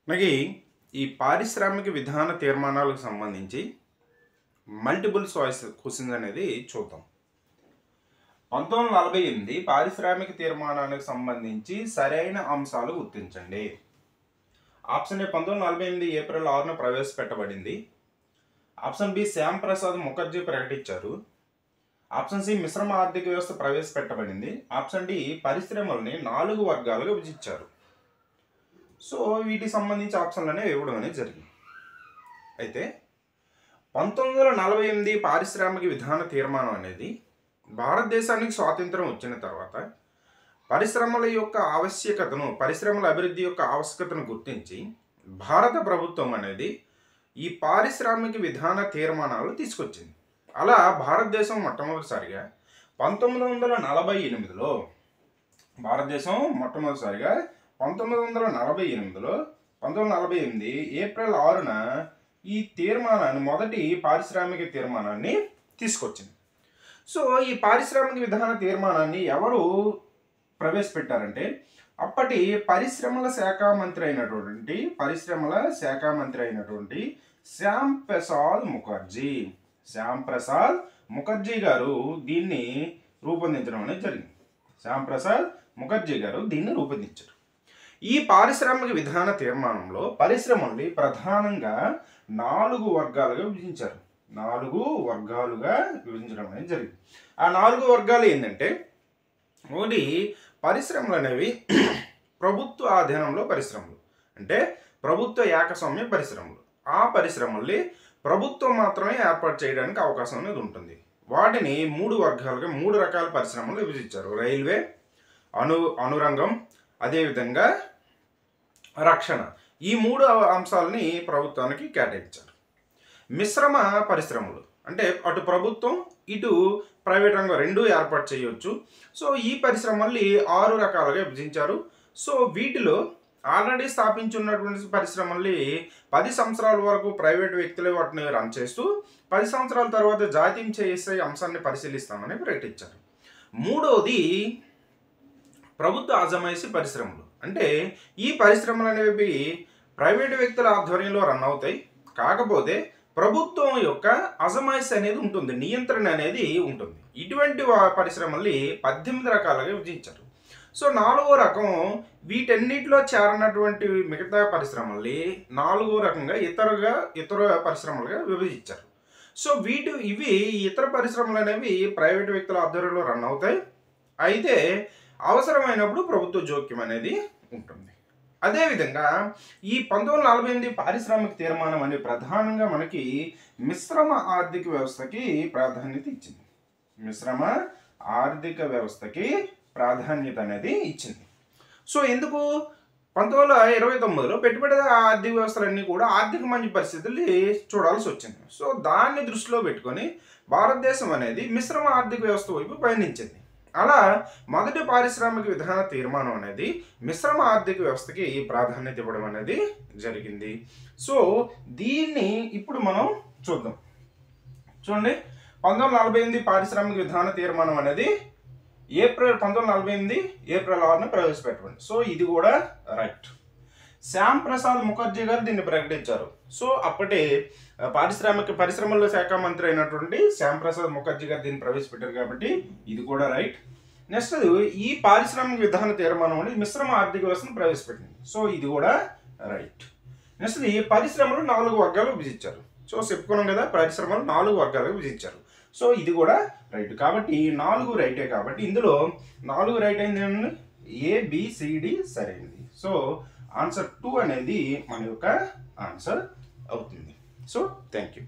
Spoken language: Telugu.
మనకి ఈ పారిశ్రామిక విధాన తీర్మానాలకు సంబంధించి మల్టిపుల్ చాయిస్ క్వశ్చన్స్ అనేది చూద్దాం. 1948 పారిశ్రామిక తీర్మానానికి సంబంధించి సరైన అంశాలు గుర్తించండి. ఆప్షన్ ఏ 1948 ఏప్రిల్ 6న ప్రవేశపెట్టబడింది. ఆప్షన్ బి శ్యామ్ ప్రసాద్ ముఖర్జీ ప్రకటించారు. ఆప్షన్ సి మిశ్రమ ఆర్థిక వ్యవస్థ ప్రవేశపెట్టబడింది. ఆప్షన్ డి పరిశ్రమల్ని 4 వర్గాలుగా విభజించారు. సో వీటికి సంబంధించి ఆప్షన్లు అనేవి ఇవ్వడం అనేది జరిగింది. అయితే 1948 పారిశ్రామిక విధాన తీర్మానం అనేది భారతదేశానికి స్వాతంత్రం వచ్చిన తర్వాత పరిశ్రమల యొక్క ఆవశ్యకతను, పరిశ్రమల అభివృద్ధి యొక్క ఆవశ్యకతను గుర్తించి భారత ప్రభుత్వం అనేది ఈ పారిశ్రామిక విధాన తీర్మానాలు తీసుకొచ్చింది. అలా భారతదేశం మొట్టమొదటిసారిగా 1948లో మొట్టమొదటిసారిగా 1948 ఏప్రిల్ 6న ఈ తీర్మానాన్ని, మొదటి పారిశ్రామిక తీర్మానాన్ని తీసుకొచ్చింది. సో ఈ పారిశ్రామిక విధాన తీర్మానాన్ని ఎవరు ప్రవేశపెట్టారంటే అప్పటి పరిశ్రమల శాఖ మంత్రి అయినటువంటి శ్యామ్ ప్రసాద్ ముఖర్జీ గారు దీన్ని రూపొందించడం అనేది జరిగింది. దీన్ని రూపొందించారు. ఈ పారిశ్రామిక విధాన తీర్మానంలో పరిశ్రమల్ని ప్రధానంగా 4 వర్గాలుగా విభజించారు. 4 వర్గాలుగా విభజించడం అనేది జరిగింది. ఆ 4 వర్గాలు ఏంటంటే, ఒకటి పరిశ్రమలు అనేవి ప్రభుత్వ ఆధీనంలో పరిశ్రమలు, అంటే ప్రభుత్వ ఏకస్వామ్య పరిశ్రమలు. ఆ పరిశ్రమల్ని ప్రభుత్వం మాత్రమే ఏర్పాటు చేయడానికి అవకాశం అనేది ఉంటుంది. వాటిని 3 వర్గాలుగా 3 రకాల పరిశ్రమలు విభజించారు. రైల్వే, అనురంగం, అదేవిధంగా రక్షణ. ఈ 3 అంశాలని ప్రభుత్వానికి కేటాయించారు. మిశ్రమ పరిశ్రమలు అంటే అటు ప్రభుత్వం ఇటు ప్రైవేట్ రంగం రెండూ ఏర్పాటు చేయవచ్చు. సో ఈ పరిశ్రమల్ని 6 రకాలుగా విభజించారు. సో వీటిలో ఆల్రెడీ స్థాపించున్నటువంటి పరిశ్రమల్ని 10 సంవత్సరాల వరకు ప్రైవేట్ వ్యక్తులే వాటిని రన్ చేస్తూ 10 సంవత్సరాల తర్వాత జాతీయం చేసే అంశాన్ని పరిశీలిస్తామని ప్రకటించారు. మూడవది ప్రభుత్వ అజమాయిషీ పరిశ్రమలు. అంటే ఈ పరిశ్రమలు అనేవి ప్రైవేటు వ్యక్తుల ఆధ్వర్యంలో రన్ అవుతాయి. కాకపోతే ప్రభుత్వం యొక్క అజమాయిషీ అనేది ఉంటుంది, నియంత్రణ అనేది ఉంటుంది. ఇటువంటి పరిశ్రమల్ని 18 రకాలుగా విభజించారు. సో 4వ రకం వీటన్నిటిలో చేరనటువంటి మిగతా పరిశ్రమల్ని 4వ రకంగా ఇతర పరిశ్రమలుగా విభజించారు. సో ఇవి ఇతర పరిశ్రమలు అనేవి ప్రైవేటు వ్యక్తుల ఆధ్వర్యంలో రన్ అవుతాయి. అయితే అవసరమైనప్పుడు ప్రభుత్వ జోక్యం అనేది ఉంటుంది. అదేవిధంగా ఈ 1948 పారిశ్రామిక తీర్మానం అనేది ప్రధానంగా మనకి మిశ్రమ ఆర్థిక వ్యవస్థకి ప్రాధాన్యత ఇచ్చింది. మిశ్రమ ఆర్థిక వ్యవస్థకి ప్రాధాన్యత అనేది ఇచ్చింది. సో ఎందుకు 1929లో పెట్టుబడి ఆర్థిక వ్యవస్థలన్నీ కూడా ఆర్థిక మంచి పరిస్థితుల్ని చూడాల్సి వచ్చింది. సో దాన్ని దృష్టిలో పెట్టుకొని భారతదేశం అనేది మిశ్రమ ఆర్థిక వ్యవస్థ వైపు పయనించింది. అలా మొదటి పారిశ్రామిక విధాన తీర్మానం అనేది మిశ్రమ ఆర్థిక వ్యవస్థకి ప్రాధాన్యత ఇవ్వడం అనేది జరిగింది. సో దీన్ని ఇప్పుడు మనం చూద్దాం. చూడండి, 1948 పారిశ్రామిక విధాన తీర్మానం అనేది 1948 ఏప్రిల్ 6న ప్రవేశపెట్టబడింది. సో ఇది కూడా రైట్. శ్యామ్ ప్రసాద్ ముఖర్జీ గారు దీన్ని ప్రకటించారు. సో అప్పటి పరిశ్రమల శాఖ మంత్రి అయినటువంటి శ్యామ్ ప్రసాద్ ముఖర్జీ గారు దీన్ని ప్రవేశపెట్టారు కాబట్టి ఇది కూడా రైట్. నెక్స్ట్ ఈ పారిశ్రామిక విధాన తీర్మానం అనేది మిశ్రమ ఆర్థిక వ్యవస్థను ప్రవేశపెట్టింది. సో ఇది కూడా రైట్. నెక్స్ట్ ఈ పరిశ్రమలు 4 వర్గాలు విభజించారు. సో చెప్పుకున్నాం కదా, పరిశ్రమలు 4 వర్గాలుగా విభజించారు. సో ఇది కూడా రైట్. కాబట్టి 4 రైటే. కాబట్టి ఇందులో 4 రైట్ అయింది ఏమన్నా, ABCD సరైనది. సో ఆన్సర్ 2 అనేది మన యొక్క ఆన్సర్ అవుతుంది. So thank you.